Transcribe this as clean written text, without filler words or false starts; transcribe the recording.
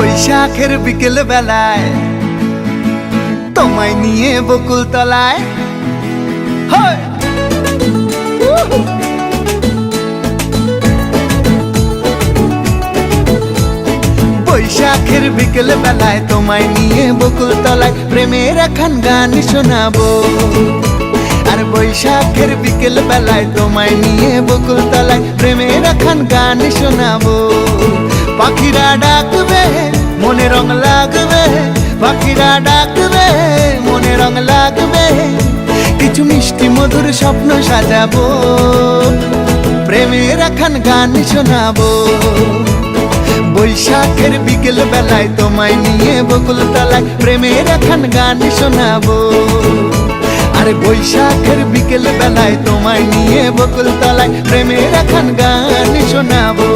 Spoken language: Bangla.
বৈশাখের বিকেল বেলায় তোমায় নিয়ে বকুল তলায় বৈশাখের বিকেল বেলায় তোমায় নিয়ে বকুল তলায় প্রেমের একখান গান শোনাবো। আর বৈশাখের বিকেল বেলায় তোমায় নিয়ে বকুল তলায় প্রেমের একখান গান শোনাবো। পাখিরা ডাকবে মনে রং লাগবে, পাখিরা ডাকবে মনে রং লাগবে, কিছু মিষ্টি মধুর স্বপ্ন সাজাবো, প্রেমের একখান গান শোনাবো। বৈশাখের বিকেল বেলায় তোমায় নিয়ে বকুল তলায় প্রেমের একখান গান শোনাবো। আরে বৈশাখের বিকেল বেলায় তোমায় নিয়ে বকুল তলায় প্রেমের একখান গান শোনাবো।